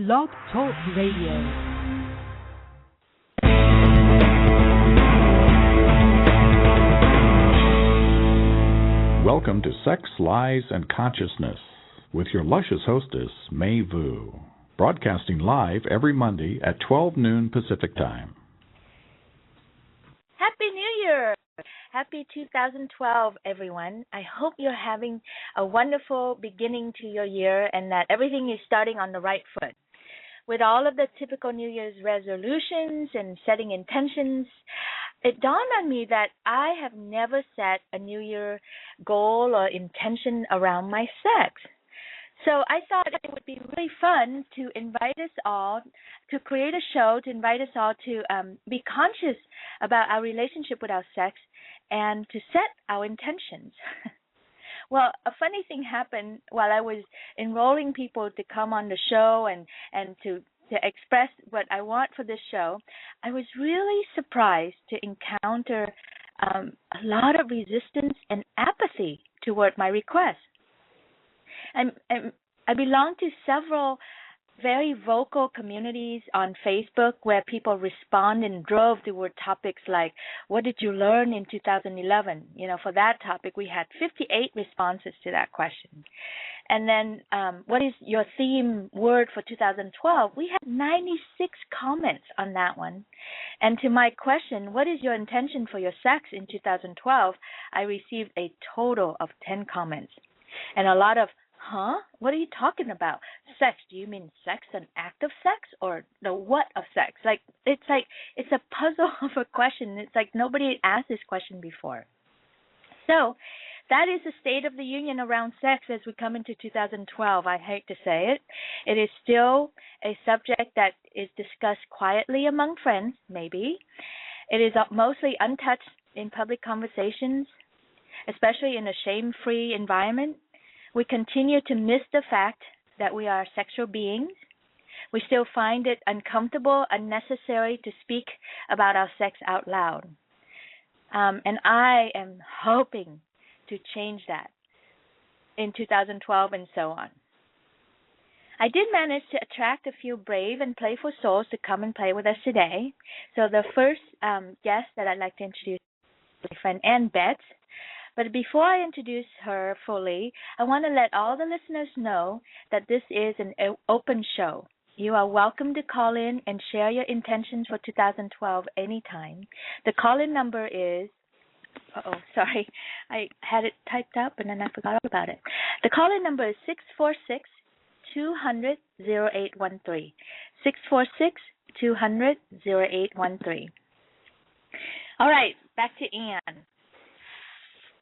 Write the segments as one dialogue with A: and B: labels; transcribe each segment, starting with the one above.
A: Blog Talk Radio.
B: Welcome to Sex, Lies, and Consciousness with your luscious hostess, May Vu, broadcasting live every Monday at 12 noon Pacific Time.
C: Happy New Year! Happy 2012, everyone. I hope you're having a wonderful beginning to your year and that everything is starting on the right foot. With all of the typical New Year's resolutions and setting intentions, it dawned on me that I have never set a New Year goal or intention around my sex. So I thought it would be really fun to invite us all, to create a show, to invite us all to be conscious about our relationship with our sex and to set our intentions. Well, a funny thing happened while I was enrolling people to come on the show and to express what I want for this show. I was really surprised to encounter a lot of resistance and apathy toward my request. I belong to several very vocal communities on Facebook where people respond in droves toward topics like, what did you learn in 2011? For that topic, we had 58 responses to that question. And then, what is your theme word for 2012? We had 96 comments on that one. And to my question, what is your intention for your sex in 2012? I received a total of 10 comments. And a lot of, what are you talking about? Sex? Do you mean sex, an act of sex, or the what of sex? It's a puzzle of a question. It's like nobody asked this question before. So that is the state of the union around sex as we come into 2012. I hate to say it. It is still a subject that is discussed quietly among friends, maybe. It is mostly untouched in public conversations, especially in a shame-free environment. We continue to miss the fact that we are sexual beings. We still find it uncomfortable, unnecessary to speak about our sex out loud. And I am hoping to change that in 2012 and so on. I did manage to attract a few brave and playful souls to come and play with us today. So the first guest that I'd like to introduce is my friend Ann Betts. But before I introduce her fully, I want to let all the listeners know that this is an open show. You are welcome to call in and share your intentions for 2012 anytime. The call-in number is, I had it typed up and then I forgot all about it. The call-in number is 646-200-0813. 646-200-0813. All right, back to Ann.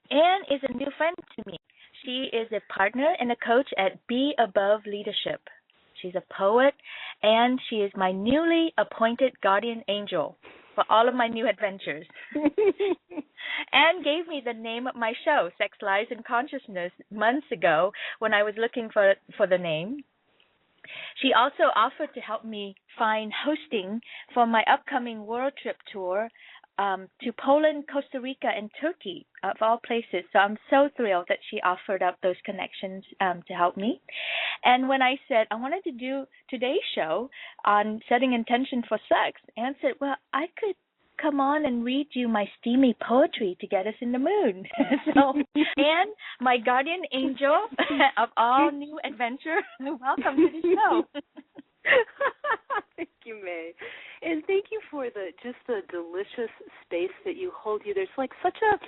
C: Ann is a new friend to me. She is a partner and a coach at Be Above Leadership. She's a poet, and she is my newly appointed guardian angel for all of my new adventures. Ann gave me the name of my show, Sex, Lies, and Consciousness, months ago when I was looking for the name. She also offered to help me find hosting for my upcoming world trip tour to Poland, Costa Rica, and Turkey, of all places. So I'm so thrilled that she offered up those connections to help me. And when I said I wanted to do today's show on setting intention for sex, Ann said, well, I could come on and read you my steamy poetry to get us in the mood. So, Ann, my guardian angel of all new adventure, welcome to the show.
D: Thank you, May. And thank you for the delicious space that you hold. There's like such a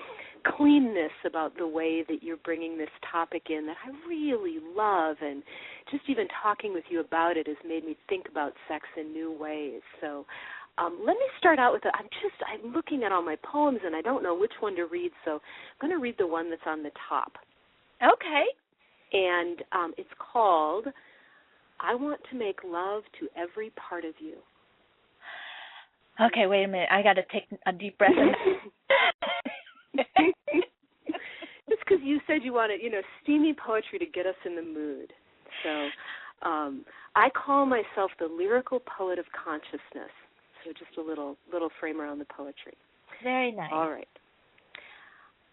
D: cleanness about the way that you're bringing this topic in that I really love, and just even talking with you about it has made me think about sex in new ways. So let me start out with I'm looking at all my poems and I don't know which one to read, so I'm going to read the one that's on the top.
C: Okay.
D: And it's called I Want to Make Love to Every Part of You.
C: Okay, wait a minute. I got to take a deep breath.
D: Just because you said you wanted, steamy poetry to get us in the mood. So I call myself the lyrical poet of consciousness. So just a little frame around the poetry.
C: Very nice.
D: All right.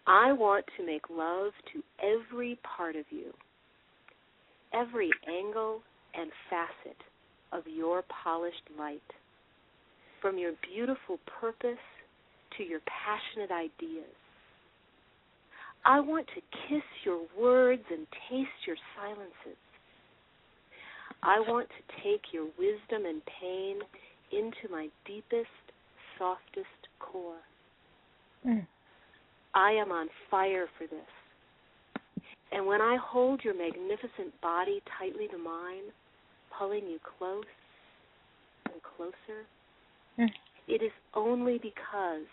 D: I want to make love to every part of you, every angle and facet of your polished light, from your beautiful purpose to your passionate ideas. I want to kiss your words and taste your silences. I want to take your wisdom and pain into my deepest, softest core. I am on fire for this. And when I hold your magnificent body tightly to mine, pulling you close and closer, it is only because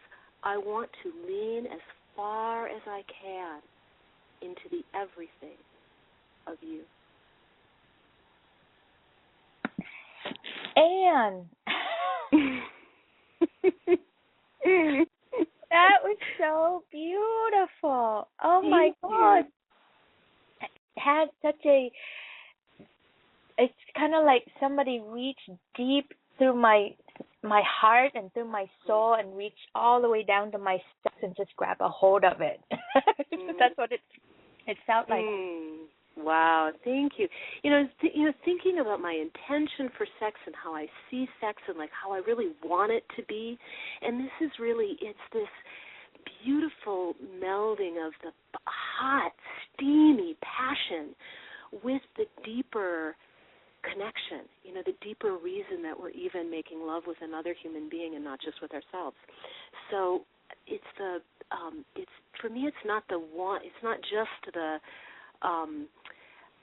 D: I want to lean as far as I can into the everything of you.
C: Anne, that was so beautiful. Oh my God. It had such it's kind of like somebody reached deep through my heart and through my soul and reached all the way down to my steps and just grab a hold of it. That's what it felt like.
D: Wow, thank you. Thinking about my intention for sex and how I see sex and like how I really want it to be, and this is really, it's this beautiful melding of the hot, steamy passion with the deeper connection, the deeper reason that we're even making love with another human being and not just with ourselves. So it's for me, it's not the one, it's not just the,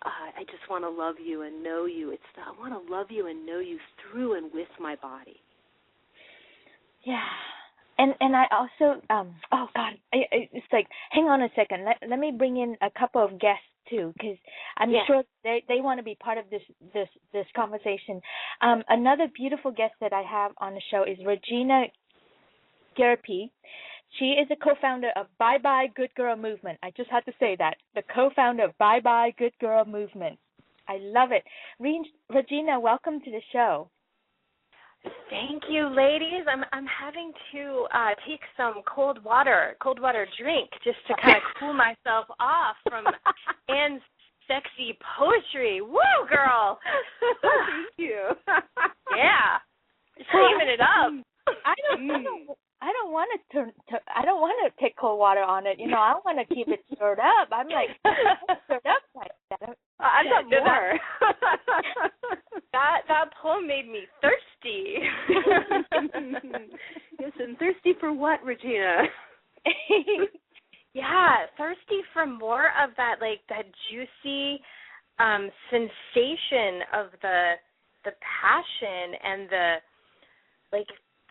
D: I just want to love you and know you. It's I want to love you and know you through and with my body.
C: Yeah. And I also, oh God, it's like, hang on a second. Let me bring in a couple of guests too, because I'm sure they want to be part of this conversation. Another beautiful guest that I have on the show is Regina Gerapi. She is a co-founder of Bye Bye Good Girl Movement. I just had to say that. The co-founder of Bye Bye Good Girl Movement. I love it. Regina, welcome to the show.
A: Thank you, ladies. I'm having to take some cold water drink just to kind of cool myself off from Anne's sexy poetry. Woo, girl!
D: Thank you.
A: Yeah, steaming it up.
C: I don't want to take cold water on it. I want to keep it stirred up. I'm like stirred up like that.
D: I got more.
A: That poem made me thirsty.
D: Yes, and thirsty for what, Regina?
A: Yeah, thirsty for more of that, like that juicy sensation of the passion and the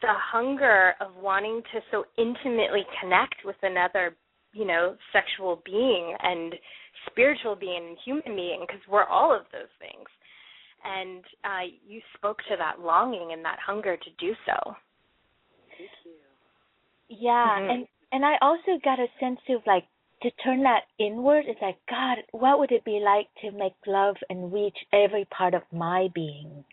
A: hunger of wanting to so intimately connect with another, sexual being and spiritual being and human being, because we're all of those things. And you spoke to that longing and that hunger to do so.
D: Thank you.
C: Yeah, and I also got a sense of like to turn that inward. It's like, God, what would it be like to make love and reach every part of my being?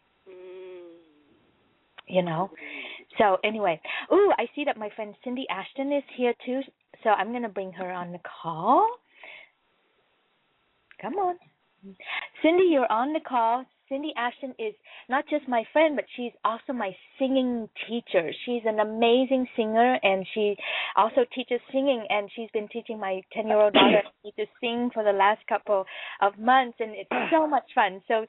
C: So anyway, I see that my friend Cindy Ashton is here too, so I'm going to bring her on the call. Come on. Cindy, you're on the call. Cindy Ashton is not just my friend, but she's also my singing teacher. She's an amazing singer, and she also teaches singing, and she's been teaching my 10-year-old daughter to sing for the last couple of months, and it's so much fun. So,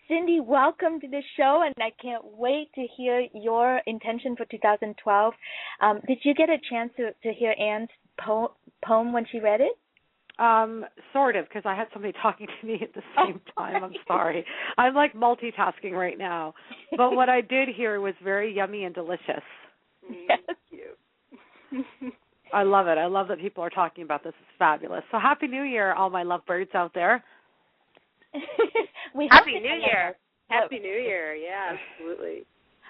C: Cindy, welcome to the show, and I can't wait to hear your intention for 2012. Did you get a chance to hear Anne's poem when she read it?
E: Sort of, because I had somebody talking to me at the same time. I'm sorry. I'm like multitasking right now. But what I did hear was very yummy and delicious.
C: Yes.
D: Thank you.
E: I love it. I love that people are talking about this. It's fabulous. So Happy New Year, all my lovebirds out there.
A: Happy New Year.
D: Happy New Year. Yeah, absolutely.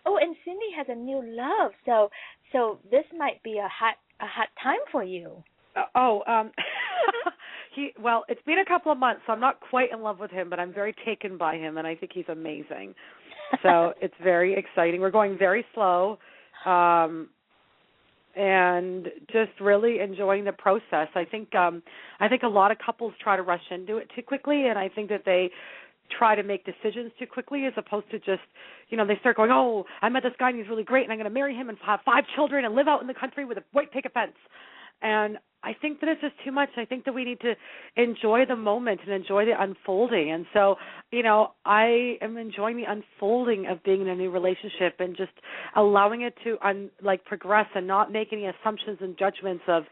C: Oh, and Cindy has a new love, so this might be a hot time for you.
E: It's been a couple of months, so I'm not quite in love with him, but I'm very taken by him, and I think he's amazing. So it's very exciting. We're going very slow, and just really enjoying the process. I think a lot of couples try to rush into it too quickly, and I think that they try to make decisions too quickly, as opposed to just, they start going, oh, I met this guy and he's really great and I'm going to marry him and have 5 children and live out in the country with a white picket fence. And I think that it's just too much. I think that we need to enjoy the moment and enjoy the unfolding. And so, I am enjoying the unfolding of being in a new relationship and just allowing it to progress and not make any assumptions and judgments of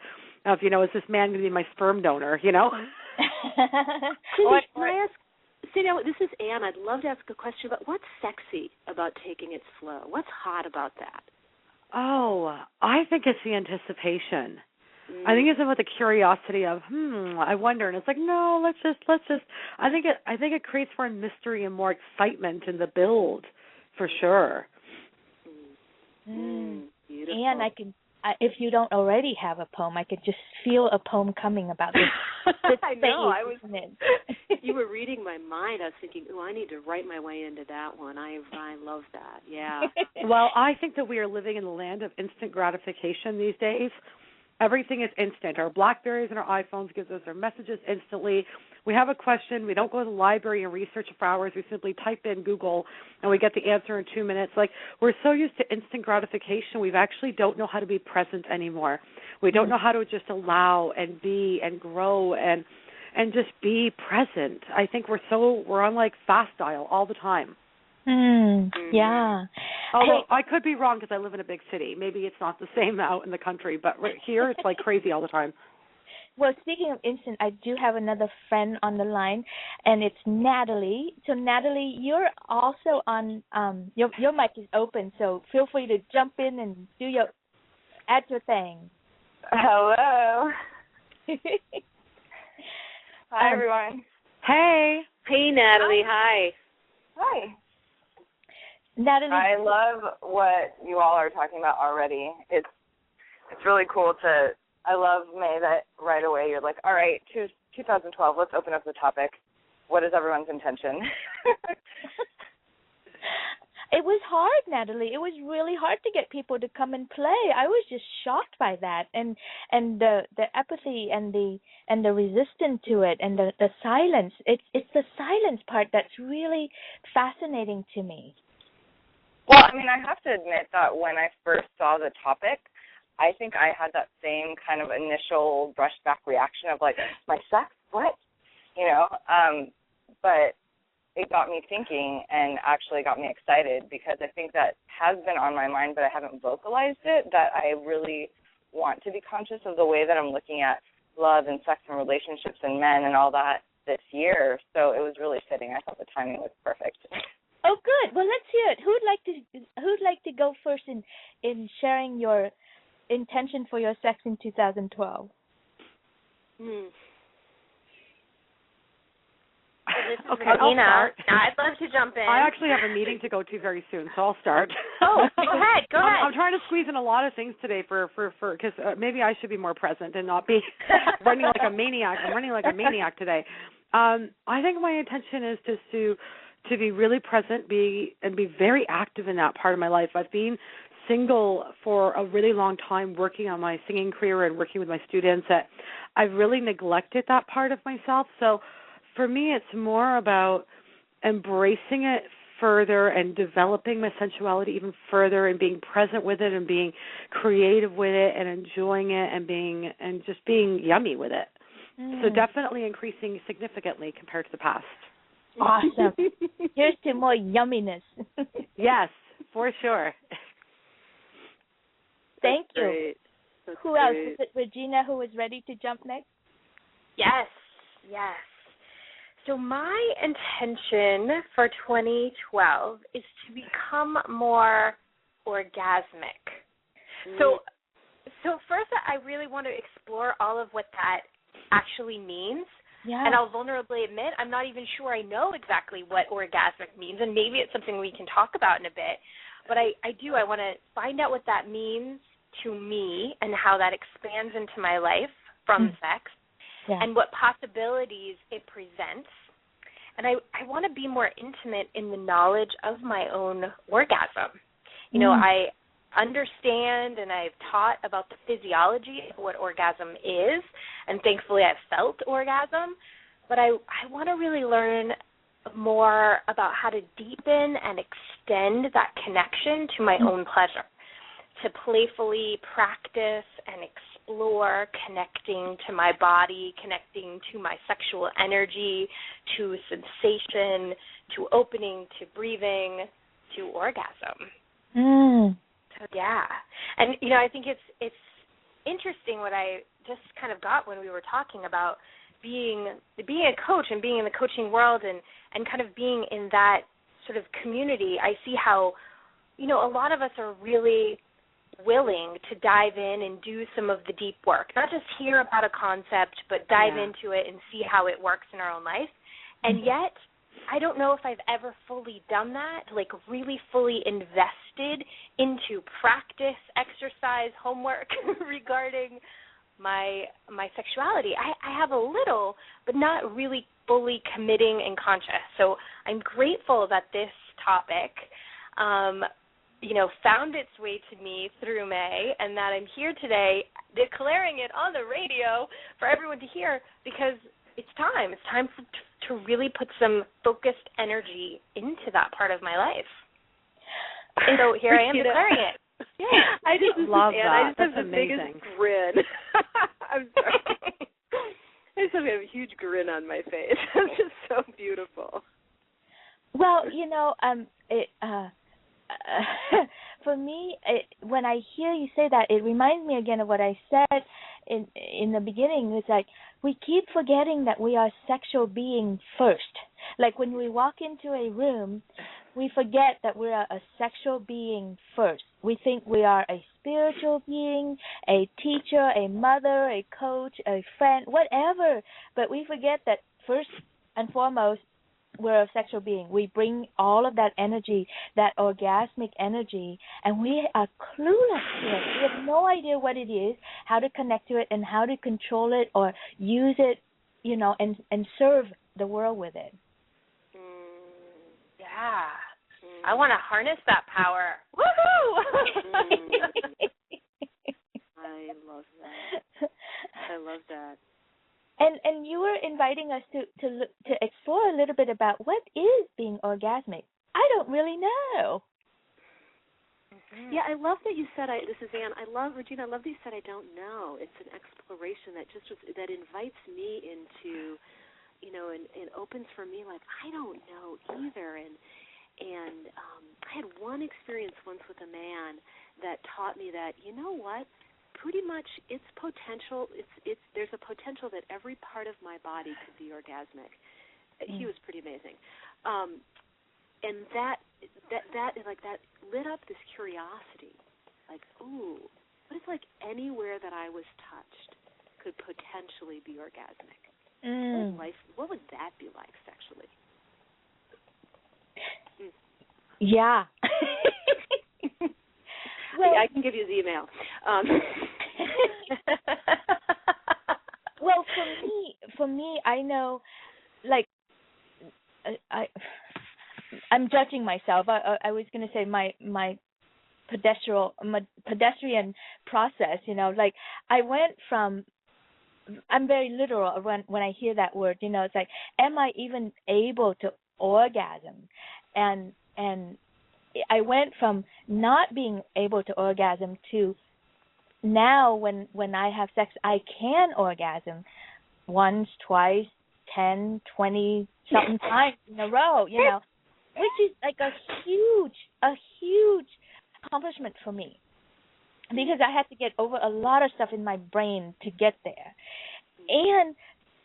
E: is this man going to be my sperm donor,
D: Cindy, can I ask, Cindy, this is Anne. I'd love to ask a question about what's sexy about taking it slow. What's hot about that?
E: Oh, I think it's the anticipation. I think it's about the curiosity of, I wonder, and it's like, no, let's just. I think it creates more mystery and more excitement in the build, for sure.
D: Beautiful.
C: And I can, if you don't already have a poem, I could just feel a poem coming about this.
D: I know. You were reading my mind. I was thinking, I need to write my way into that one. I love that. Yeah.
E: Well, I think that we are living in the land of instant gratification these days. Everything is instant. Our BlackBerries and our iPhones gives us our messages instantly. We have a question. We don't go to the library and research it for hours. We simply type in Google, and we get the answer in 2 minutes. We're so used to instant gratification, we actually don't know how to be present anymore. We don't know how to just allow and be and grow and just be present. I think we're on fast dial all the time.
C: Yeah.
E: Although I could be wrong because I live in a big city. Maybe it's not the same out in the country, but right here it's crazy all the time.
C: Well, speaking of instant, I do have another friend on the line, and it's Natalie. So, Natalie, you're also on. Your mic is open, so feel free to jump in and add your thing.
F: Hello. Hi, everyone.
E: Hey.
D: Hey, Natalie. Hi.
F: Hi.
C: Natalie,
F: I love what you all are talking about already. It's really cool to. I love, May, that right away you're like, all right, 2012, let's open up the topic. What is everyone's intention?
C: It was hard, Natalie. It was really hard to get people to come and play. I was just shocked by that, and the apathy and the resistance to it, and the silence. It's the silence part that's really fascinating to me.
F: Well, I mean, I have to admit that when I first saw the topic, I think I had that same kind of initial brushed back reaction of my sex? What? But it got me thinking and actually got me excited because I think that has been on my mind, but I haven't vocalized it, that I really want to be conscious of the way that I'm looking at love and sex and relationships and men and all that this year. So it was really fitting. I thought the timing was perfect.
C: Oh, good. Well, let's hear it. Who'd like to go first in sharing your intention for your sex in 2012?
E: Okay, I'll start.
A: I'd love to jump in.
E: I actually have a meeting to go to very soon, so I'll start.
A: Oh, go ahead.
E: I'm trying to squeeze in a lot of things today for because maybe I should be more present and not be running like a maniac. I'm running like a maniac today. I think my intention is just to be really present, be very active in that part of my life. I've been single for a really long time, working on my singing career and working with my students. That I've really neglected that part of myself. So for me, it's more about embracing it further and developing my sensuality even further and being present with it and being creative with it and enjoying it and just being yummy with it. So definitely increasing significantly compared to the past.
C: Awesome. Here's to more yumminess.
E: Yes, for sure.
C: Thank you.
D: Great.
C: Who else? Is it Regina who is ready to jump next?
A: Yes. So my intention for 2012 is to become more orgasmic. So first, I really want to explore all of what that actually means.
C: Yeah.
A: And I'll vulnerably admit I'm not even sure I know exactly what orgasmic means, and maybe it's something we can talk about in a bit. But I want to find out what that means to me and how that expands into my life from sex.
C: Yeah.
A: And what possibilities it presents. And I want to be more intimate in the knowledge of my own orgasm. I understand and I've taught about the physiology of what orgasm is, and thankfully I've felt orgasm, but I want to really learn more about how to deepen and extend that connection to my own pleasure, to playfully practice and explore connecting to my body, connecting to my sexual energy, to sensation, to opening, to breathing, to orgasm. So yeah. And I think it's interesting what I just kind of got when we were talking about being a coach and being in the coaching world and kind of being in that sort of community. I see how, a lot of us are really willing to dive in and do some of the deep work, not just hear about a concept, but dive into it and see how it works in our own life. And yet, I don't know if I've ever fully done that, like really fully invested into practice, exercise, homework regarding my sexuality. I have a little, but not really fully committing and conscious. So I'm grateful that this topic, found its way to me through May, and that I'm here today declaring it on the radio for everyone to hear, because it's time. It's time to really put some focused energy into that part of my life. So here I am declaring it.
D: Yeah, I just love that. I just have the biggest grin. I'm sorry. I just have a huge grin on my face. It's just so beautiful.
C: Well, for me, when I hear you say that, it reminds me again of what I said in the beginning. It's like we keep forgetting that we are sexual beings first. Like when we walk into a room, we forget that we are a sexual being first. We think we are a spiritual being, a teacher, a mother, a coach, a friend, whatever. But we forget that first and foremost, we're a sexual being. We bring all of that energy, that orgasmic energy, and we are clueless to it. We have no idea what it is, how to connect to it, and how to control it or use it, and serve the world with it.
A: Yeah. I want to harness that power. Woohoo!
D: I love that. I love that.
C: And you were inviting us to explore a little bit about what is being orgasmic. I don't really know.
D: Yeah, I love that you said. This is Anne. Regina. I love that you said I don't know. It's an exploration that invites me into, and opens for me like I don't know either. And I had one experience once with a man that taught me that what. Pretty much, its potential. There's a potential that every part of my body could be orgasmic. He was pretty amazing, and that lit up this curiosity. Like, ooh, what if anywhere that I was touched could potentially be orgasmic? What would that be like sexually?
C: Yeah.
D: Well, I can give you his email.
C: Well, for me, I know, I'm judging myself. I was going to say my pedestrian process. I went from. I'm very literal when I hear that word. It's like, am I even able to orgasm? And I went from not being able to orgasm to now when I have sex, I can orgasm once, twice, 10, 20 something times in a row, which is like a huge accomplishment for me, because I had to get over a lot of stuff in my brain to get there.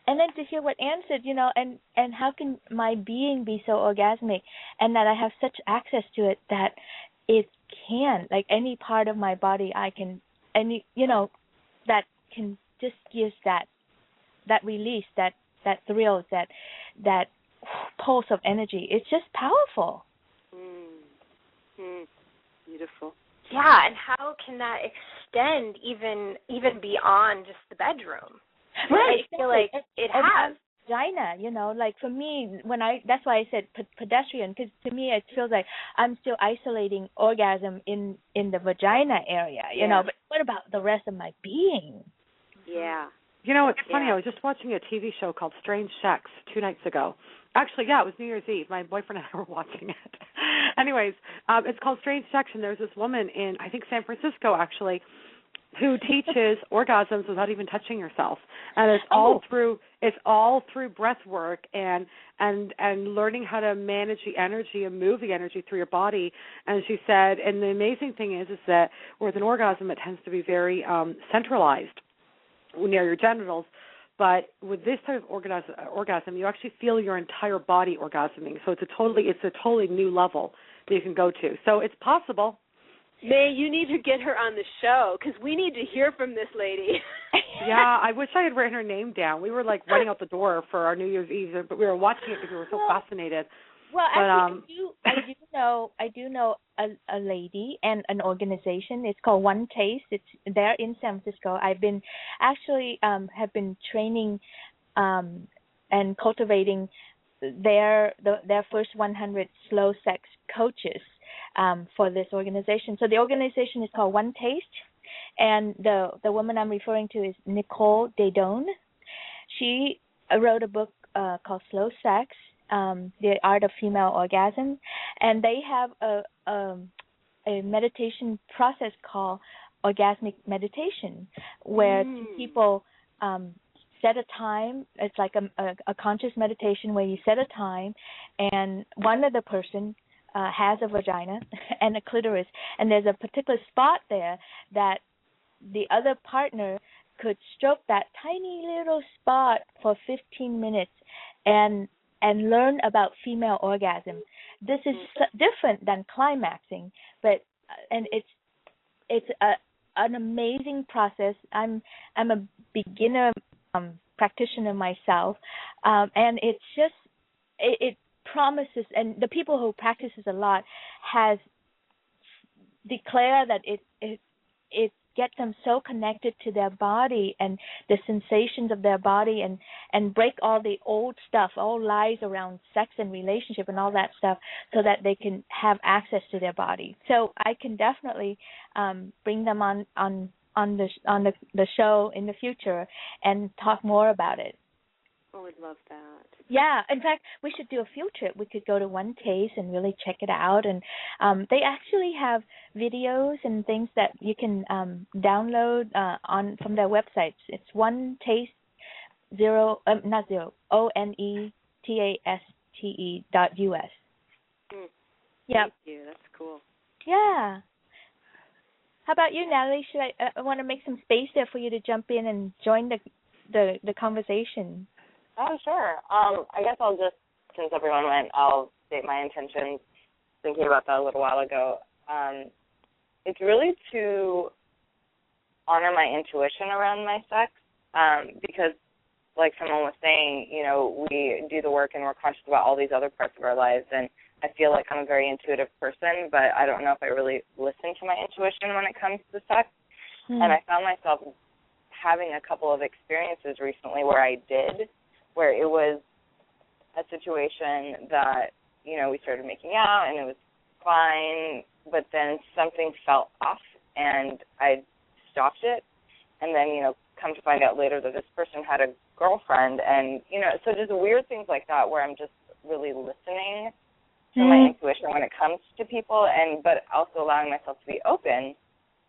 C: And then to hear what Anne said, and how can my being be so orgasmic, and that I have such access to it that it can, like any part of my body, I can, that can just give that release, that thrill, that pulse of energy. It's just powerful.
D: Beautiful.
A: Yeah, and how can that extend even beyond just the bedroom?
C: Right,
A: I feel like it has.
C: Vagina, like for me, that's why I said pedestrian, because to me it feels like I'm still isolating orgasm in the vagina area, but what about the rest of my being?
D: Yeah,
E: You know, it's funny. I was just watching a TV show called Strange Sex 2 nights ago. Actually, yeah, it was New Year's Eve. My boyfriend and I were watching it. Anyways, it's called Strange Sex, and there's this woman in, I think, San Francisco, actually, who teaches orgasms without even touching yourself, and it's all through breath work and learning how to manage the energy and move the energy through your body. And she said, and the amazing thing is that with an orgasm, it tends to be very centralized near your genitals. But with this type of orgasm, you actually feel your entire body orgasming. So it's a totally new level that you can go to. So it's possible.
D: May, you need to get her on the show because we need to hear from this lady.
E: Yeah, I wish I had written her name down. We were like running out the door for our New Year's Eve, but we were watching it because we were so fascinated.
C: Well, actually, I do know a lady and an organization. It's called One Taste. It's there in San Francisco. I've been have been training and cultivating their first 100 slow sex coaches for this organization. So the organization is called One Taste, and the woman I'm referring to is Nicole Daedone. She wrote a book called Slow Sex, The Art of Female Orgasm, and they have a meditation process called orgasmic meditation, where two people set a time. It's like a conscious meditation where you set a time, and one of the person has a vagina and a clitoris, and there's a particular spot there that the other partner could stroke that tiny little spot for 15 minutes and learn about female orgasm. This is different than climaxing, but and it's an amazing process. I'm a beginner practitioner myself, and it's just it promises, and the people who practices a lot has declared that it gets them so connected to their body and the sensations of their body, and break all the old stuff, all lies around sex and relationship and all that stuff, so that they can have access to their body. So I can definitely bring them on the show in the future and talk more about it.
D: Oh, I'd love that.
C: Yeah, in fact, we should do a field trip. We could go to One Taste and really check it out. And they actually have videos and things that you can download from their websites. It's OneTaste ONETASTE.US. Yeah.
D: Thank you. That's cool.
C: Yeah. How about you, Natalie? Should I want to make some space there for you to jump in and join the conversation?
F: Oh, sure. I guess I'll just, since everyone went, I'll state my intentions, thinking about that a little while ago. It's really to honor my intuition around my sex, because, like someone was saying, you know, we do the work and we're conscious about all these other parts of our lives, and I feel like I'm a very intuitive person, but I don't know if I really listen to my intuition when it comes to sex. And I found myself having a couple of experiences recently where it was a situation that, you know, we started making out and it was fine, but then something felt off and I stopped it. And then, you know, come to find out later that this person had a girlfriend, and, you know, so just weird things like that where I'm just really listening to my intuition when it comes to people, but also allowing myself to be open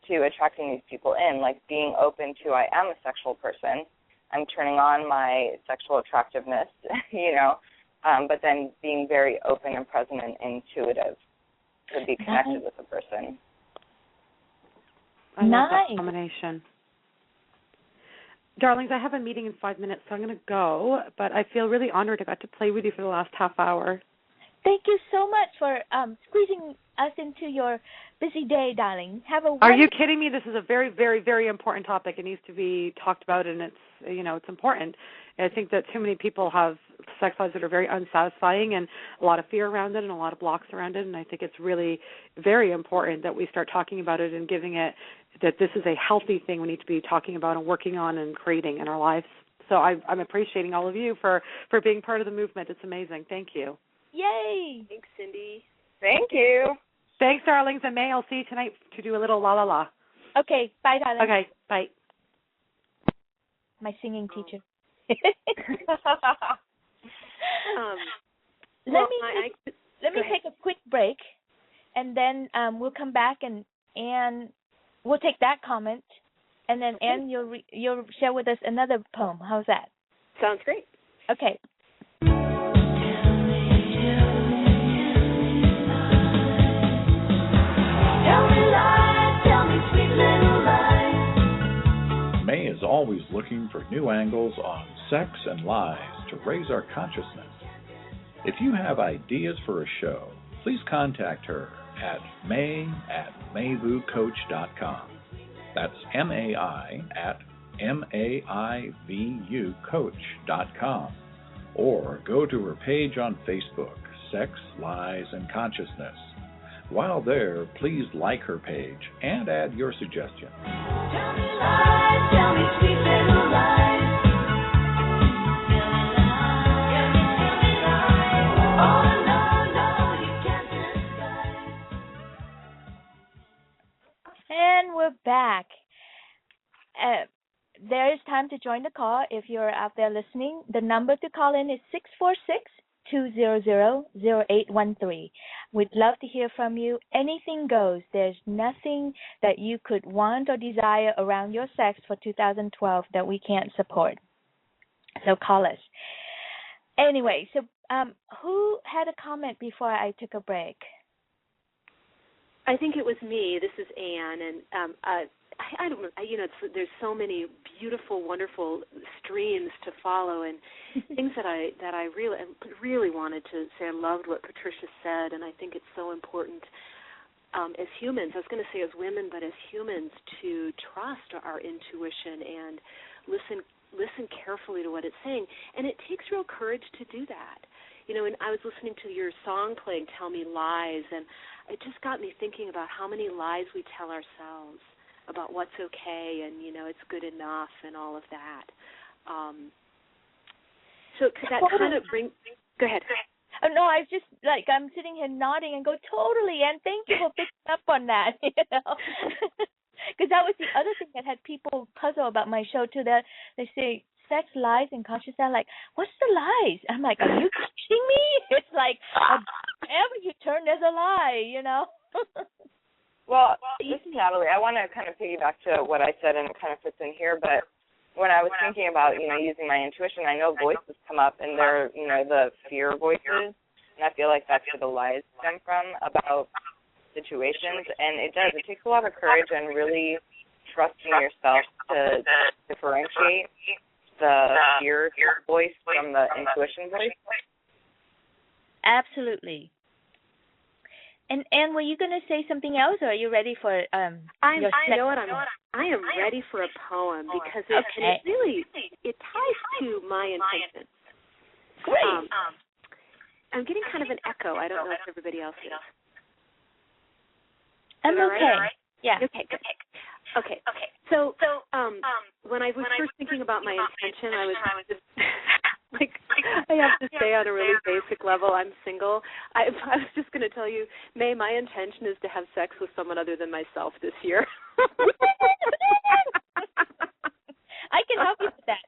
F: to attracting these people in, like being open to, I am a sexual person, I'm turning on my sexual attractiveness, you know, but then being very open and present and intuitive to be connected with the person.
E: I love that combination. Darlings, I have a meeting in 5 minutes, so I'm going to go, but I feel really honored I got to play with you for the last half hour.
C: Thank you so much for squeezing us into your busy day, darling.
E: Are you kidding me? This is a very, very, very important topic. It needs to be talked about, and it's, you know, it's important. I think that too many people have sex lives that are very unsatisfying and a lot of fear around it and a lot of blocks around it, and I think it's really very important that we start talking about it and giving it that this is a healthy thing we need to be talking about and working on and creating in our lives. So I'm appreciating all of you for being part of the movement. It's amazing. Thank you.
C: Yay!
D: Thanks, Cindy.
F: Thank you.
E: Thanks, darlings. And May, I'll see you tonight to do a little la la la.
C: Okay. Bye, darling.
E: Okay. Bye.
C: my singing teacher.
D: Well,
C: let me take a quick break, and then we'll come back and we'll take that comment, and then Anne, you'll share with us another poem. How's that?
D: Sounds great.
C: Okay.
B: May is always looking for new angles on sex and lies to raise our consciousness. If you have ideas for a show, please contact her at may@mayvucoach.com. That's MAI@MAIVUcoach.com. Or go to her page on Facebook, Sex, Lies, and Consciousness. While there, please like her page and add your suggestions.
G: Tell me lies, tell me sweet little lies. Oh, no, you can't disguise.
C: And we're back. There is time to join the call if you're out there listening. The number to call in is 646-200-0813. We'd love to hear from you. Anything goes. There's nothing that you could want or desire around your sex for 2012 that we can't support. So call us. Anyway, so who had a comment before I took a break?
D: I think it was me. This is Anne, and I don't know. There's so many beautiful, wonderful streams to follow, and things that I really wanted to say. I loved what Patricia said, and I think it's so important as humans. I was going to say as women, but as humans, to trust our intuition and listen carefully to what it's saying. And it takes real courage to do that. And I was listening to your song playing, "Tell Me Lies," and it just got me thinking about how many lies we tell ourselves about what's okay and, it's good enough and all of that. So could that kind of bring – go ahead.
C: Oh, no, I was just, I'm sitting here nodding and go, totally, and thank you for picking up on that, Because that was the other thing that had people puzzle about my show, too, that they say, sex, lies, and consciousness. I'm like, what's the lies? I'm like, are you kidding me? It's like, wherever you turn, there's a lie,
F: Well, this is Natalie. I want to kind of piggyback to what I said, and it kind of fits in here. But when I was thinking about, using my intuition, I know voices come up, and they're, the fear voices, and I feel like that's where the lies stem from about situations. And it does. It takes a lot of courage and really trusting yourself to differentiate the fear voice from the intuition voice.
C: Absolutely. And Anne, were you going to say something else, or are you ready for your
D: I am ready for a poem because it really ties to my intention.
C: Great.
D: I'm getting kind of an echo. I don't know if everybody else is.
C: I'm okay.
D: Right?
C: Yeah.
D: Okay. Good. Okay. So when I was first thinking about my intention, I was just I have to say on a really basic level, I'm single. I was just going to tell you, May, my intention is to have sex with someone other than myself this year.
C: I can help you with that.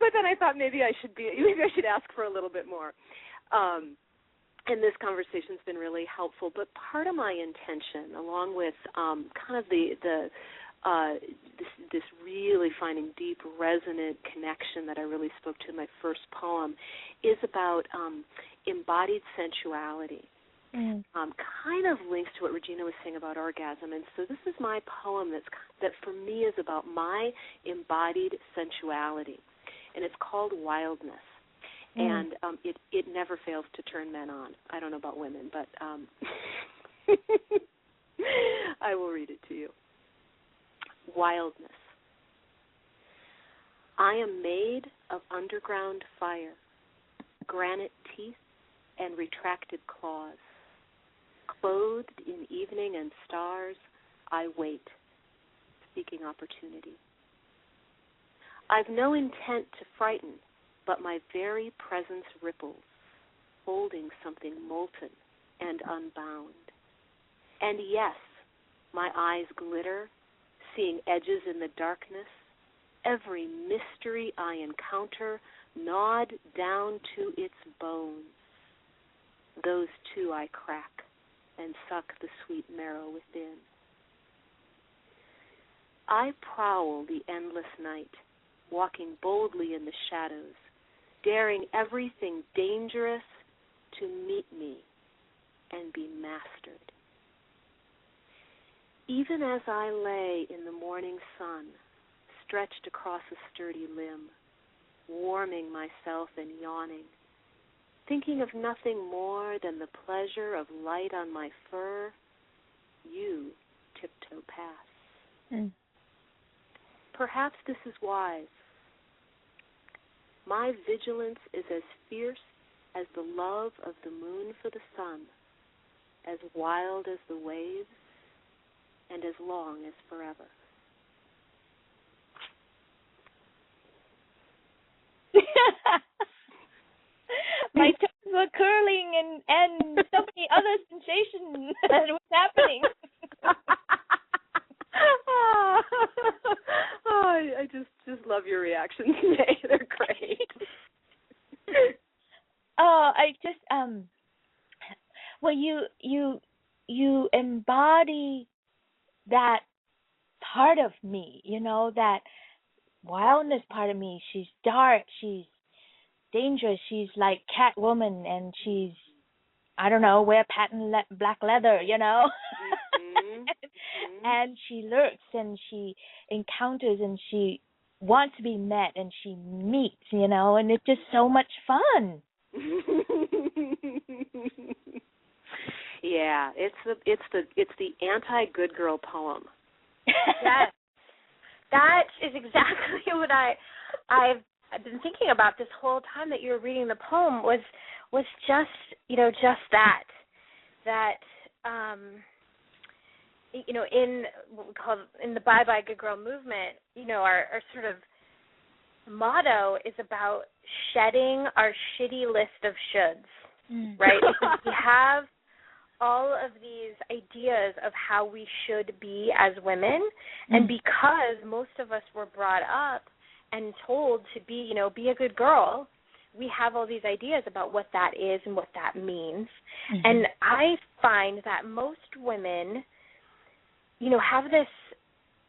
D: But then I thought maybe I should ask for a little bit more. And this conversation's been really helpful. But part of my intention, along with kind of this really finding deep, resonant connection that I really spoke to in my first poem, is about embodied sensuality. Kind of links to what Regina was saying about orgasm. And so this is my poem that for me is about my embodied sensuality, and it's called Wildness. And it never fails to turn men on. I don't know about women, but I will read it to you. Wildness. I am made of underground fire, granite teeth, and retracted claws. Clothed in evening and stars, I wait, seeking opportunity. I've no intent to frighten, but my very presence ripples, holding something molten and unbound. And yes, my eyes glitter, seeing edges in the darkness, every mystery I encounter gnawed down to its bones. Those too I crack and suck the sweet marrow within. I prowl the endless night, walking boldly in the shadows, daring everything dangerous to meet me and be mastered. Even as I lay in the morning sun, stretched across a sturdy limb, warming myself and yawning, thinking of nothing more than the pleasure of light on my fur, you tiptoe past.
C: Mm.
D: Perhaps this is wise. My vigilance is as fierce as the love of the moon for the sun, as wild as the waves, and as long as forever.
C: My toes were curling and so many other sensations was happening.
D: I just love your reactions today. They're great.
C: I just well, you embody that part of me, that wildness part of me. She's dark, she's dangerous, she's like Catwoman, and she's, I don't know, wear patent black leather,
D: Mm-hmm.
C: and she lurks and she encounters and she wants to be met and she meets, and it's just so much fun.
D: Yeah, it's the anti-good girl poem.
A: Yes, that is exactly what I've been thinking about this whole time that you were reading the poem was just that in what we call in the Bye Bye Good Girl movement, our sort of motto is about shedding our shitty list of shoulds, right? Because we have all of these ideas of how we should be as women, and because most of us were brought up and told to be, be a good girl, we have all these ideas about what that is and what that means. Mm-hmm. And I find that most women, have this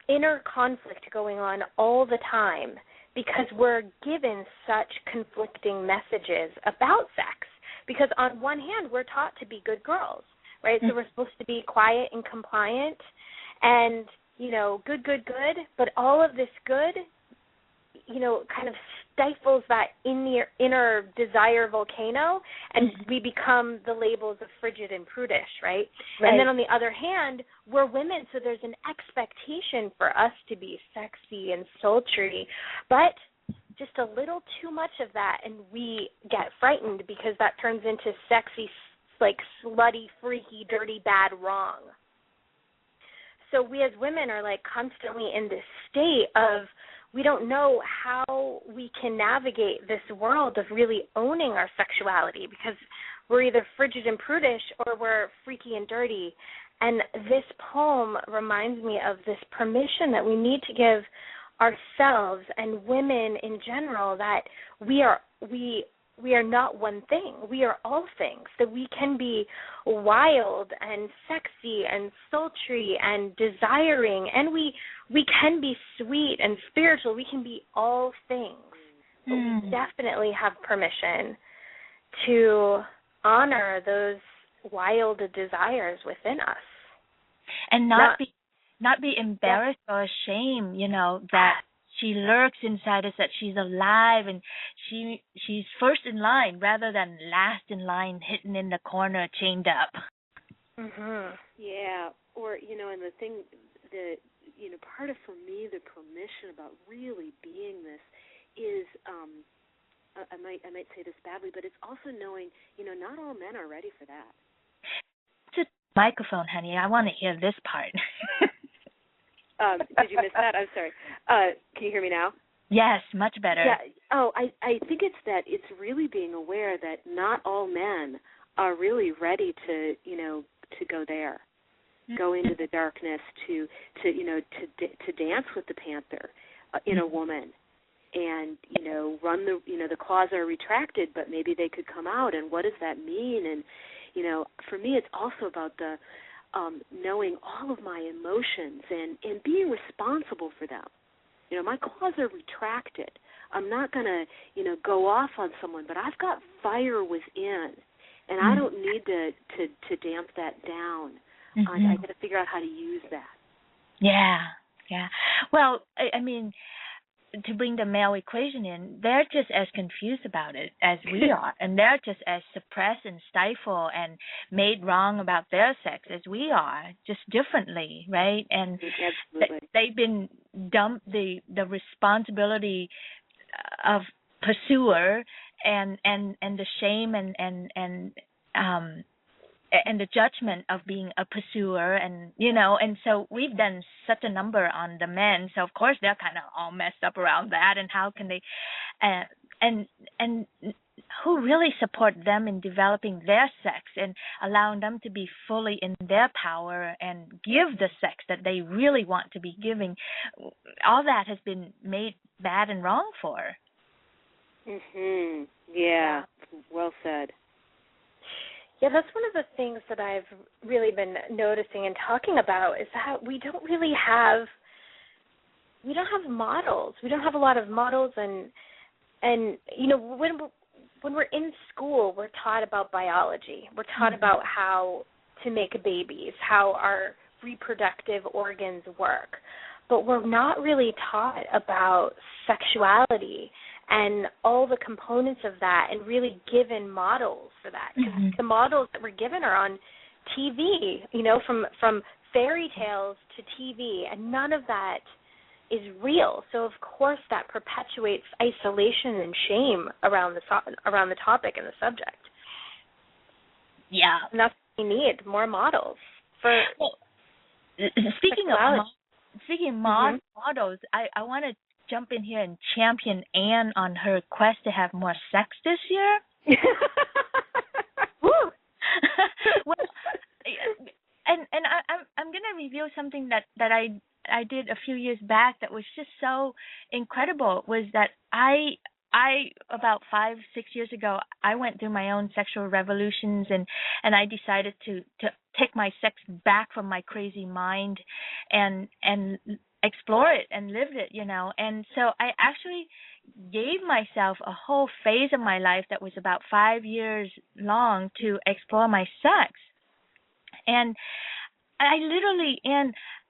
A: inner conflict going on all the time because we're given such conflicting messages about sex. Because on one hand, we're taught to be good girls, right? So we're supposed to be quiet and compliant and, good, but all of this good, kind of stifles that inner desire volcano, and we become the labels of frigid and prudish, right? And then on the other hand, we're women, so there's an expectation for us to be sexy and sultry, but just a little too much of that, and we get frightened because that turns into sexy, like slutty, freaky, dirty, bad, wrong. So we as women are like constantly in this state of we don't know how we can navigate this world of really owning our sexuality because we're either frigid and prudish or we're freaky and dirty. And this poem reminds me of this permission that we need to give ourselves and women in general that we are not one thing. We are all things. That we can be wild and sexy and sultry and desiring, and we can be sweet and spiritual. We can be all things. But we definitely have permission to honor those wild desires within us.
C: And not be embarrassed or ashamed, that she lurks inside us, that she's alive and she's first in line rather than last in line, hidden in the corner, chained up.
D: Mhm. Yeah, or and the thing that part of for me the permission about really being this is I might say this badly, but it's also knowing not all men are ready for that.
C: To microphone, honey. I want to hear this part.
D: Did you miss that? I'm sorry. Can you hear me now?
C: Yes, much better.
D: Yeah. Oh, I think it's that it's really being aware that not all men are really ready to to go there. go into the darkness to dance with the panther in a woman, and run the claws are retracted, but maybe they could come out, and what does that mean? And for me, it's also about the knowing all of my emotions and being responsible for them. My claws are retracted. I'm not going to, go off on someone, but I've got fire within, and I don't need to damp that down. I got to figure out how to use that.
C: Yeah. Well, I mean, to bring the male equation in, they're just as confused about it as we are, and they're just as suppressed and stifled and made wrong about their sex as we are, just differently, right? And they've been dumped the responsibility of pursuer and the shame and the judgment of being a pursuer, and so we've done such a number on the men, so of course they're kind of all messed up around that, and how can they and who really support them in developing their sex and allowing them to be fully in their power and give the sex that they really want to be giving. All that has been made bad and wrong for.
D: Yeah, well said.
A: Yeah, that's one of the things that I've really been noticing and talking about is that we don't have models. We don't have a lot of models, and when we're in school, we're taught about biology. We're taught about how to make babies, how our reproductive organs work, but we're not really taught about sexuality and all the components of that, and really given models for that. Because the models that we're given are on TV, from fairy tales to TV, and none of that is real. So of course that perpetuates isolation and shame around the topic and the subject.
C: Yeah,
A: and that's what we need, more models for.
C: Well, speaking of models, I want to jump in here and champion Anne on her quest to have more sex this year. Well, and I'm gonna reveal something that I did a few years back that was just so incredible. Was that I about 5-6 years ago, I went through my own sexual revolutions, and I decided to take my sex back from my crazy mind and explore it and live it, and so I actually gave myself a whole phase of my life that was about 5 years long to explore my sex. And I literally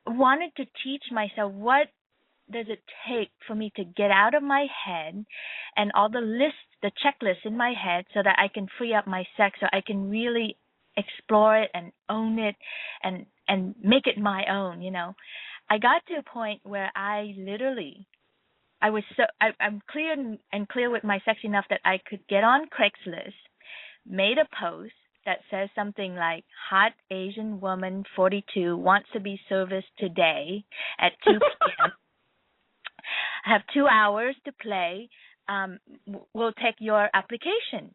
C: wanted to teach myself, what does it take for me to get out of my head and all the checklists in my head, so that I can free up my sex, so I can really explore it and own it and make it my own, I got to a point where I'm clear with my sex enough that I could get on Craigslist, made a post that says something like, "Hot Asian woman 42 wants to be serviced today at 2 p.m. I have 2 hours to play. We'll take your application."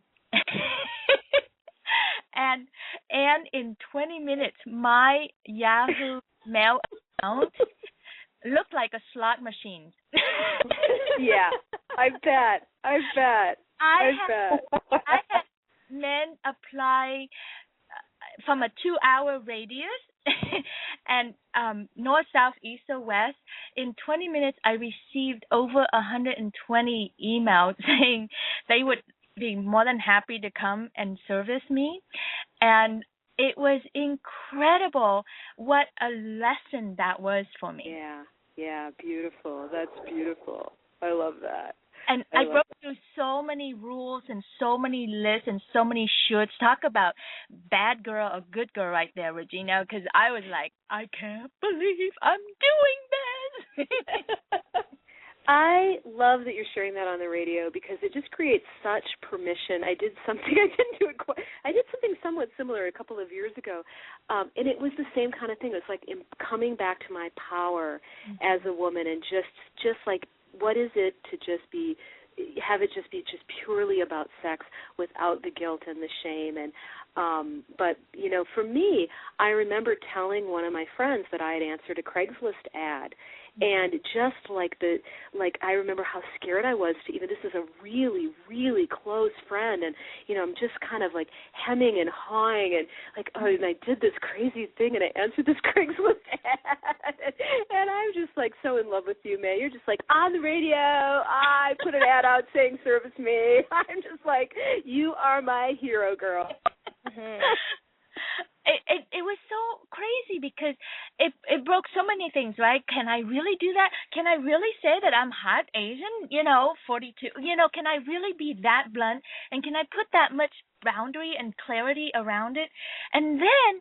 C: And in 20 minutes, my Yahoo Mail account looked like a slot machine.
D: Yeah, I bet.
C: I had men apply from a 2-hour radius and north, south, east, or west. In 20 minutes, I received over 120 emails saying they would be more than happy to come and service me. And it was incredible what a lesson that was for me.
D: Yeah, beautiful. That's beautiful. I love that.
C: And I broke through so many rules and so many lists and so many shoulds. Talk about bad girl or good girl right there, Regina, because I was like, I can't believe I'm doing this.
D: I love that you're sharing that on the radio, because it just creates such permission. I did something somewhat similar a couple of years ago, and it was the same kind of thing. It was like coming back to my power as a woman, and just like, what is it to have it just be purely about sex without the guilt and the shame, and but for me, I remember telling one of my friends that I had answered a Craigslist ad. And just I remember how scared I was to even, this is a really, really close friend, and, I'm just kind of like hemming and hawing, and and I did this crazy thing, and I answered this Craigslist ad, and I'm just like so in love with you, May. You're just like, on the radio, I put an ad out saying service me. I'm just like, you are my hero, girl.
C: Mm-hmm. It was so crazy because it broke so many things, right? Can I really do that? Can I really say that I'm half Asian, 42? Can I really be that blunt? And can I put that much boundary and clarity around it? And then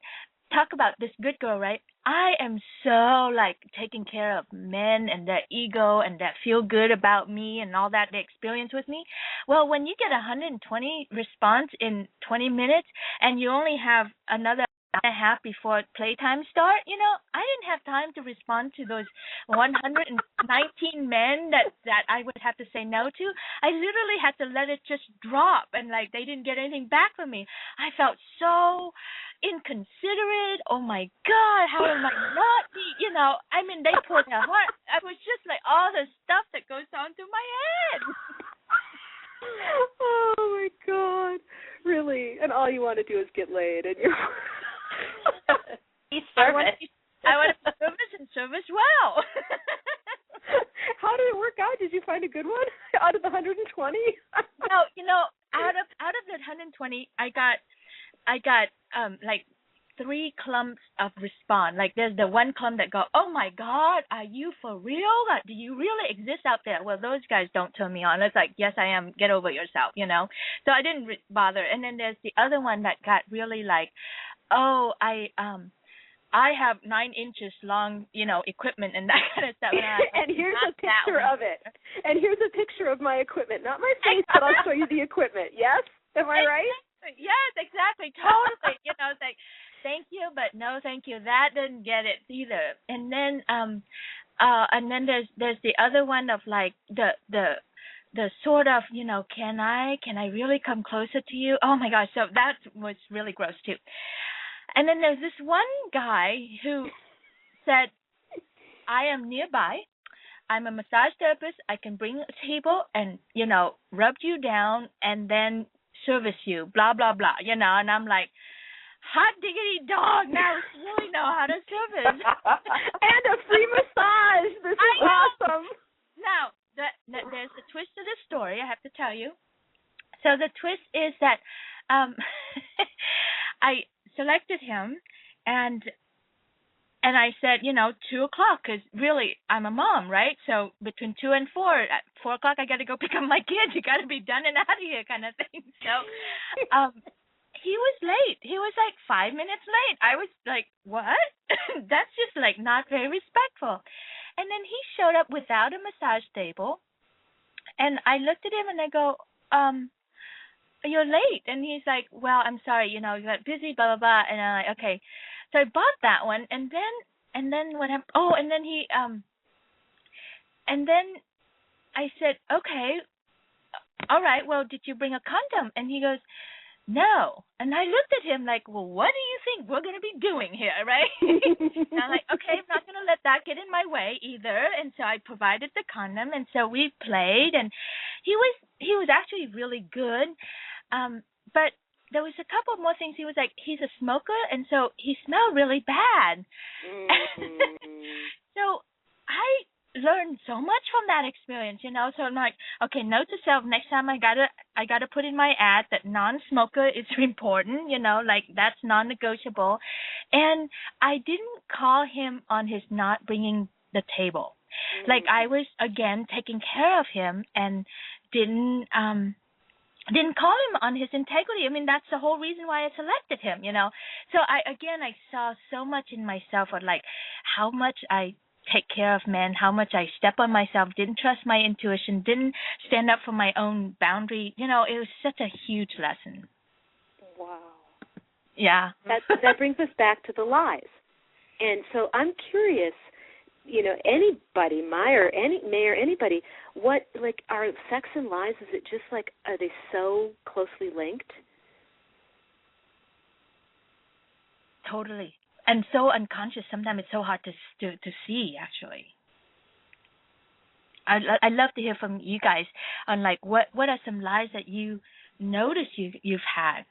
C: talk about this good girl, right? I am so taking care of men and their ego and that feel good about me and all that they experience with me. Well, when you get 120 response in 20 minutes and you only have another and a half before playtime start, I didn't have time to respond to those 119 men that I would have to say no to. I literally had to let it just drop, and they didn't get anything back from me. I felt so inconsiderate. Oh my God, how am I not? They poured their heart. I was just all the stuff that goes on through my head.
D: Oh my God, really? And all you want to do is get laid, and you're.
C: I want to be service and service well.
D: How did it work out? Did you find a good one out of the 120?
C: No, out of the 120, I got 3 clumps of response. There's the one clump that go, oh my God, are you for real? Do you really exist out there? Well, those guys don't turn me on. It's yes, I am. Get over yourself, So I didn't bother. And then there's the other one that got really oh, I have 9 inches long, equipment and that kind of stuff.
D: And here's a picture of it. And here's a picture of my equipment. Not my face, but I'll show you the equipment. Yes? Am I right?
C: Yes, exactly. Totally. It's thank you, but no thank you. That didn't get it either. And then there's the other one of the sort of, can I really come closer to you? Oh my gosh, so that was really gross too. And then there's this one guy who said, I am nearby. I'm a massage therapist. I can bring a table and, rub you down and then service you, blah, blah, blah, And I'm like, hot diggity dog, now I really know how to service.
D: And a free massage. This is awesome.
C: Now, there's a twist to the story, I have to tell you. So the twist is that I selected him, and I said, 2:00, because really I'm a mom, right? So between 2 and 4, at 4 o'clock I got to go pick up my kids. You got to be done and out of here, kind of thing. So he was late. He was 5 minutes late. I was like, what? That's just not very respectful. And then he showed up without a massage table, and I looked at him and I go, you're late. And he's like, well, I'm sorry, you got busy, blah, blah, blah. And I'm like, okay. So I bought that one. And then what happened? Oh, and then and then I said, okay, all right, well, did you bring a condom? And he goes, no. And I looked at him like, well, what do you think we're going to be doing here, right? And I'm like, okay, I'm not going to let that get in my way either. And so I provided the condom, and so we played, and he was actually really good. But there was a couple more things. He was he's a smoker, and so he smelled really bad. So I learned so much from that experience, So I'm like, okay, note to self, next time I gotta put in my ad that non-smoker is important, that's non-negotiable. And I didn't call him on his not bringing the table. I was again taking care of him and didn't call him on his integrity. I mean, that's the whole reason why I selected him, So I saw so much in myself of how much I take care of men, how much I step on myself, didn't trust my intuition, didn't stand up for my own boundary. It was such a huge lesson.
D: Wow.
C: Yeah.
D: That brings us back to the lies. And so I'm curious, anybody, May or anybody, what, are sex and lies, is it just are they so closely linked?
C: totally. And so unconscious. Sometimes it's so hard to see. Actually, I love to hear from you guys on like what are some lies that you notice you've had.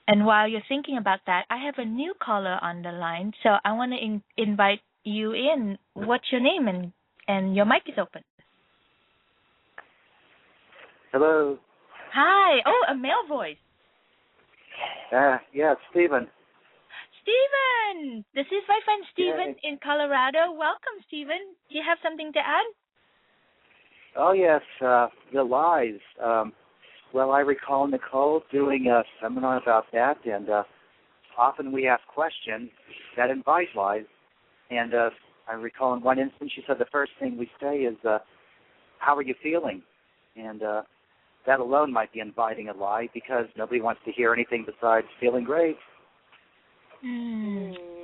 C: And while you're thinking about that, I have a new caller on the line, so I want to invite you in. What's your name? And your mic is open.
H: Hello.
C: Hi. Oh, a male voice.
H: Yeah, Stephen.
C: Stephen! This is my friend Stephen in Colorado. Welcome, Stephen. Do you have something to add?
H: Oh, yes, the lies. Well, I recall Nicole doing a seminar about that, and often we ask questions that invite lies. And I recall in one instance she said the first thing we say is, how are you feeling? And that alone might be inviting a lie because nobody wants to hear anything besides feeling great.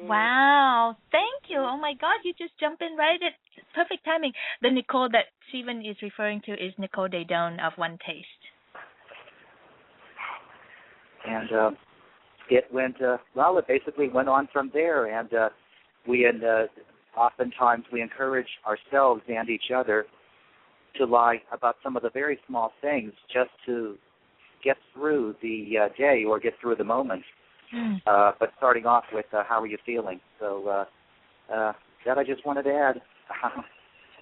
C: Wow. Thank you. Oh, my God. You just jumped in right at perfect timing. The Nicole that Stephen is referring to is Nicole Daedone of One Taste.
H: And it went, it basically went on from there. And oftentimes we encourage ourselves and each other to lie about some of the very small things just to get through the day or get through the moment. But starting off with how are you feeling? So that I just wanted to add.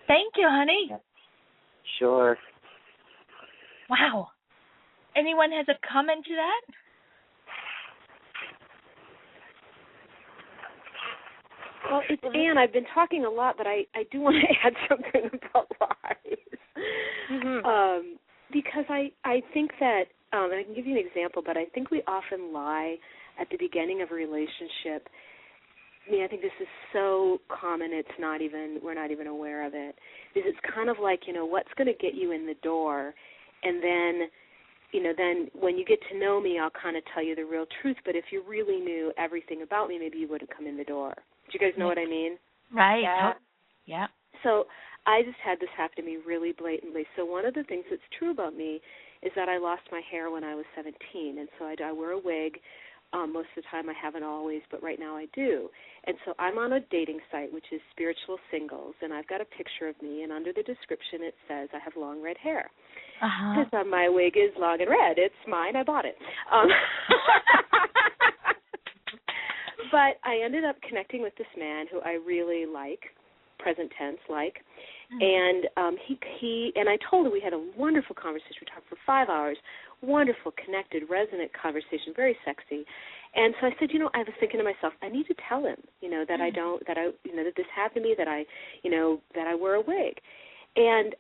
C: Thank you, honey.
H: Yeah. Sure.
C: Wow. Anyone has a comment to that?
D: Well, it's Anne. I've been talking a lot, but I do want to add something about lies. Because I think that, and I can give you an example, but I think we often lie at the beginning of a relationship. I think this is so common we're not even aware of it. Because it's kind of like, what's going to get you in the door, and then when you get to know me, I'll kind of tell you the real truth. But if you really knew everything about me, maybe you wouldn't come in the door. Do you guys know what I mean?
C: Right.
D: Yeah. So I just had this happen to me really blatantly. So one of the things that's true about me is that I lost my hair when I was 17, and so I wear a wig. Most of the time I haven't always, but right now I do. And so I'm on a dating site, which is Spiritual Singles, and I've got a picture of me, and under the description it says I have long red hair. Because my wig is long and red. It's mine. I bought it. But I ended up connecting with this man who I really like, present tense like, and he and I told him we had a wonderful conversation. We talked for 5 hours, wonderful, connected, resonant conversation, very sexy. And so I said, I was thinking to myself, I need to tell him, that that this happened to me, that I wear a wig. And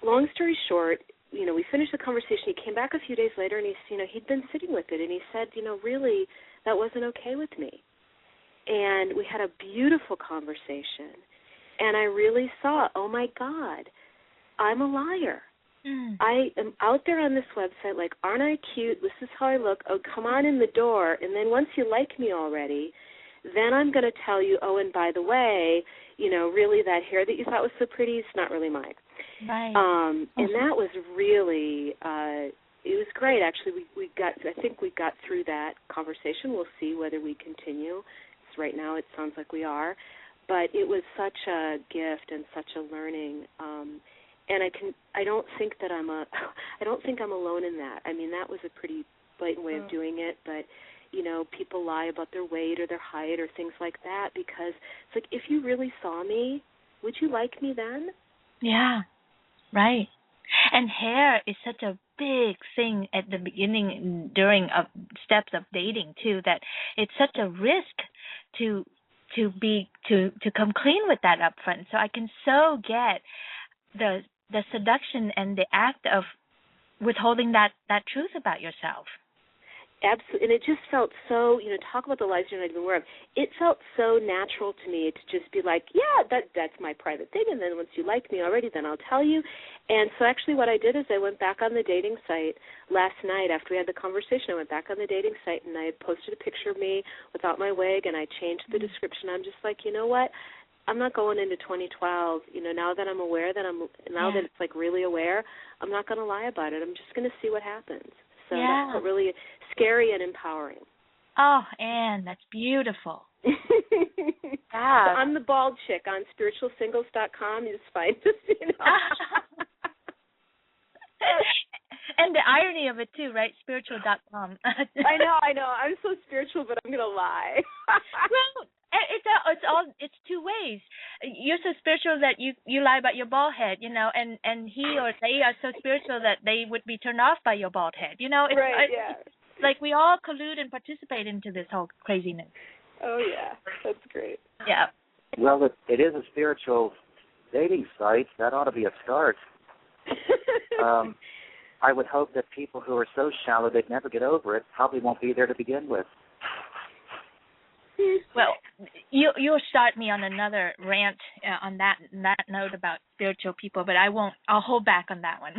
D: long story short, we finished the conversation. He came back a few days later, and he'd been sitting with it, and he said, really, that wasn't okay with me. And we had a beautiful conversation, and I really saw, oh my God, I'm a liar. I am out there on this website like, aren't I cute? This is how I look. Oh, come on in the door. And then once you like me already, then I'm going to tell you, oh, and by the way, really that hair that you thought was so pretty, it's not really mine.
C: Right.
D: And that was really, it was great. Actually, I think we got through that conversation. We'll see whether we continue. So right now it sounds like we are. But it was such a gift and such a learning. And I don't think I'm alone in that. I mean, that was a pretty blatant way of doing it, but people lie about their weight or their height or things like that because it's like, if you really saw me, would you like me then?
C: Yeah, right. And hair is such a big thing at the beginning, during steps of dating too, that it's such a risk to come clean with that up front. So I can so get the seduction and the act of withholding that truth about yourself.
D: Absolutely, and it just felt so, talk about the lies you're not even aware of. It felt so natural to me to just be like, yeah, that's my private thing, and then once you like me already, then I'll tell you. And so actually what I did is I went back on the dating site last night after we had the conversation. I went back on the dating site, and I had posted a picture of me without my wig, and I changed the description. I'm just like, you know what? I'm not going into 2012, now that I'm aware that that it's like really aware, I'm not going to lie about it. I'm just going to see what happens. So that felt really scary and empowering.
C: Oh, Anne, that's beautiful.
A: Yeah.
D: I'm the bald chick on spiritualsingles.com. You just find us, you know.
C: And the irony of it too, right? Spiritual.com.
D: I know. I'm so spiritual, but I'm gonna lie.
C: Well, it's two ways. You're so spiritual that you lie about your bald head, you know, and he or they are so spiritual that they would be turned off by your bald head, you know.
D: Right. Yeah.
C: Like we all collude and participate into this whole craziness.
D: Oh yeah, that's great.
C: Yeah.
H: Well, it is a spiritual dating site. That ought to be a start. I would hope that people who are so shallow they'd never get over it probably won't be there to begin with.
C: Well, you'll start me on another rant on that note about spiritual people, but I won't. I'll hold back on that one.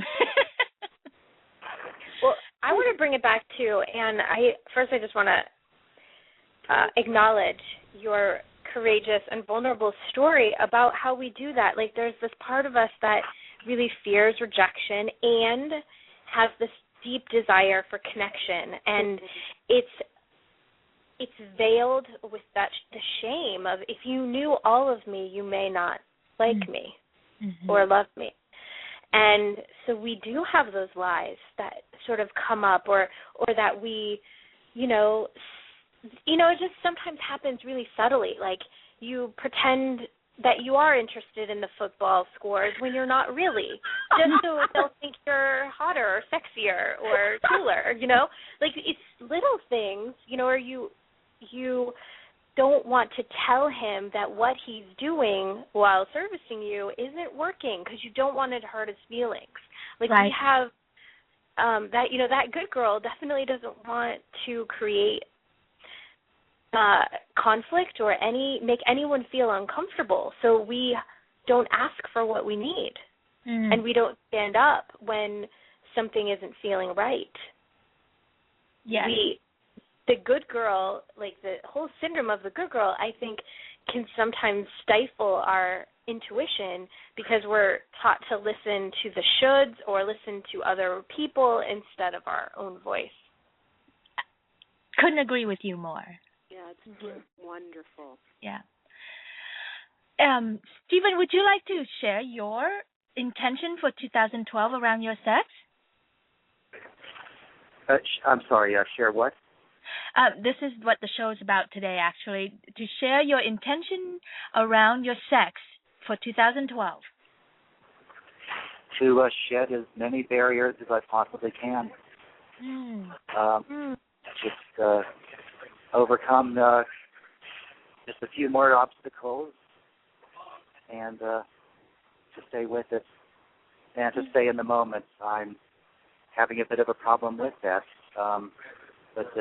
A: Well, I want to bring it back to, and I just want to acknowledge your courageous and vulnerable story about how we do that. Like, there's this part of us that really fears rejection and has this deep desire for connection, and it's veiled with the shame of, if you knew all of me, you may not like me or love me. And so we do have those lies that sort of come up, or that we, it just sometimes happens really subtly. Like, you pretend that you are interested in the football scores when you're not really, just so they'll think you're hotter or sexier or cooler, Like, it's little things, or you don't want to tell him that what he's doing while servicing you isn't working because you don't want it to hurt his feelings. Like, right. We have that good girl definitely doesn't want to create conflict or make anyone feel uncomfortable. So we don't ask for what we need, and we don't stand up when something isn't feeling right.
C: Yeah.
A: The good girl, like the whole syndrome of the good girl, I think can sometimes stifle our intuition because we're taught to listen to the shoulds or listen to other people instead of our own voice.
C: Couldn't agree with you more.
D: Yeah, it's wonderful.
C: Yeah. Stephen, would you like to share your intention for 2012 around your sex?
H: I'm sorry, share what?
C: This is what the show is about today, actually, to share your intention around your sex for 2012.
H: To shed as many barriers as I possibly can. Just overcome just a few more obstacles and to stay with it and to stay in the moment. I'm having a bit of a problem with that. But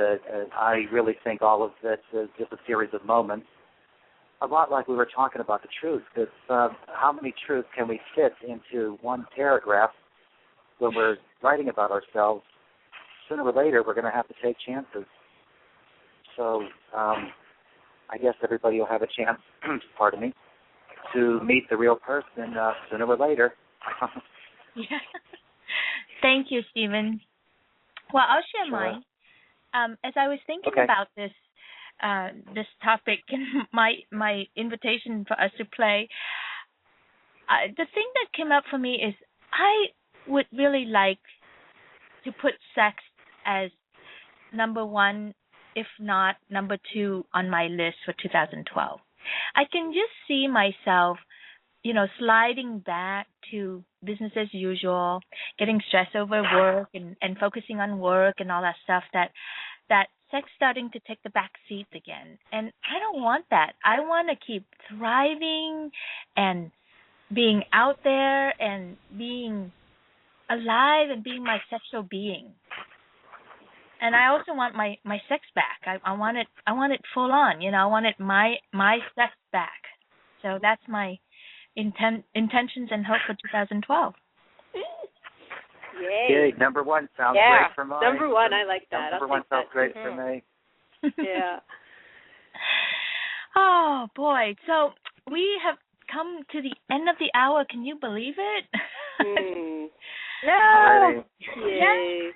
H: I really think all of this is just a series of moments, a lot like we were talking about the truth. Because how many truths can we fit into one paragraph when we're writing about ourselves? Sooner or later, we're going to have to take chances. So I guess everybody will have a chance, pardon me, to meet the real person sooner or later.
C: Yeah. Thank you, Stephen. Well, I'll share mine. As I was thinking about this topic and my invitation for us to play, the thing that came up for me is I would really like to put sex as number one, if not number two, on my list for 2012. I can just see myself, sliding back to business as usual, getting stressed over work and focusing on work and all that stuff, that sex starting to take the back seat again. And I don't want that. I want to keep thriving and being out there and being alive and being my sexual being. And I also want my sex back. I want it full on, I want it my sex back. So that's my intentions and hope for 2012.
D: Yay.
H: Number one sounds great for me.
D: Number one, I like that.
H: Number one sounds great for me.
D: Yeah.
C: Oh, boy. So we have come to the end of the hour. Can you believe it?
A: No.
D: Yay.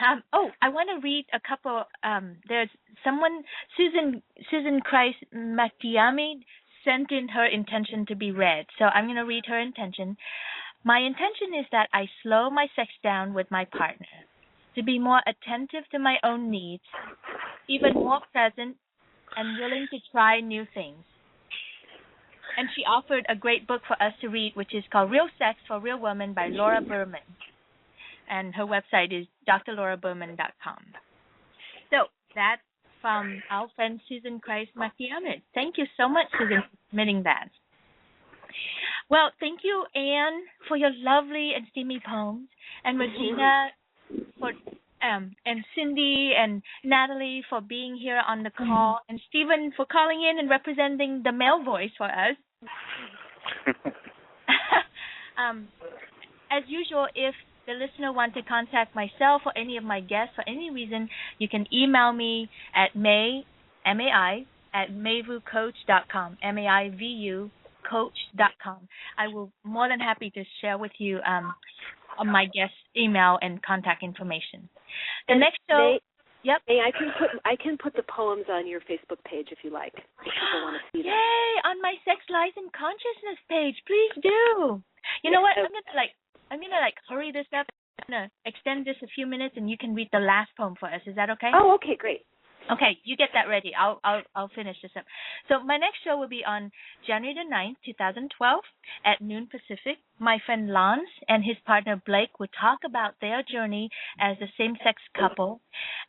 C: I want to read a couple. There's someone, Susan Christ Makiami, sent in her intention to be read. So I'm going to read her intention. My intention is that I slow my sex down with my partner, to be more attentive to my own needs, even more present and willing to try new things. And she offered a great book for us to read, which is called Real Sex for Real Women by Laura Berman. And her website is drlauraberman.com. So that's from our friend Susan Christ Makiamid. Thank you so much, Susan, for submitting that. Well, thank you, Anne, for your lovely and steamy poems, and Regina for and Cindy and Natalie for being here on the call, and Stephen for calling in and representing the male voice for us. As usual, if the listener wants to contact myself or any of my guests for any reason, you can email me at MAI at maivucoach.com, MAIVU coach.com. I will more than happy to share with you my guest email and contact information. The next show, yep.
D: May I can put the poems on your Facebook page if you like. If people want to see them.
C: Yay! On my Sex, Lies, and Consciousness page, please do. You know what? I'm gonna hurry this up. I'm gonna extend this a few minutes, and you can read the last poem for us. Is that okay?
D: Oh, okay, great.
C: Okay, you get that ready. I'll finish this up. So my next show will be on January the 9th, 2012 at noon Pacific. My friend Lance and his partner Blake will talk about their journey as a same-sex couple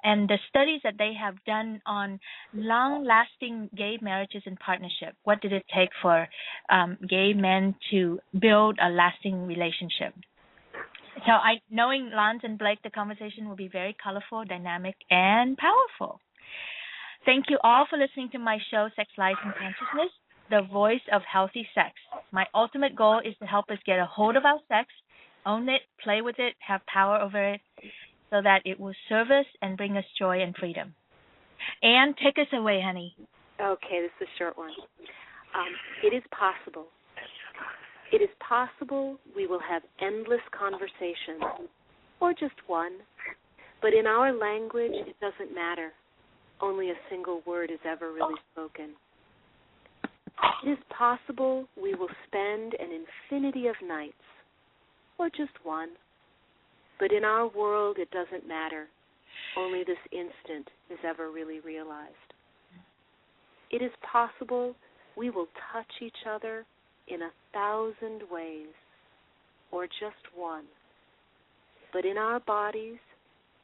C: and the studies that they have done on long-lasting gay marriages and partnership. What did it take for gay men to build a lasting relationship? So knowing Lance and Blake, the conversation will be very colorful, dynamic, and powerful. Thank you all for listening to my show, Sex, Lies, and Consciousness, the voice of healthy sex. My ultimate goal is to help us get a hold of our sex, own it, play with it, have power over it, so that it will serve us and bring us joy and freedom. Anne, take us away, honey.
D: Okay, this is a short one. It is possible. It is possible we will have endless conversations, or just one. But in our language, it doesn't matter. Only a single word is ever really spoken. It is possible we will spend an infinity of nights, or just one. But in our world, it doesn't matter. Only this instant is ever really realized. It is possible we will touch each other in 1,000 ways, or just one. But in our bodies,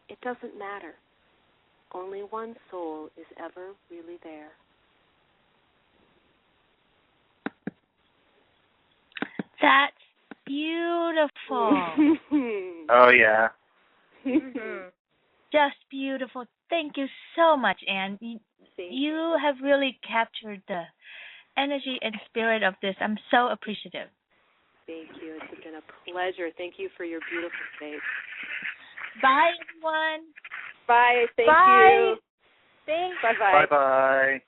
D: it doesn't matter. Only one soul is ever really there.
C: That's beautiful.
H: Oh, yeah.
C: Just beautiful. Thank you so much, Anne. You have really captured the energy and spirit of this. I'm so appreciative.
D: Thank you. It's been a pleasure. Thank you for your beautiful space.
C: Bye, everyone.
D: Bye. Thank
C: Bye.
D: you.
C: Thanks.
D: Bye-bye.
H: Bye-bye.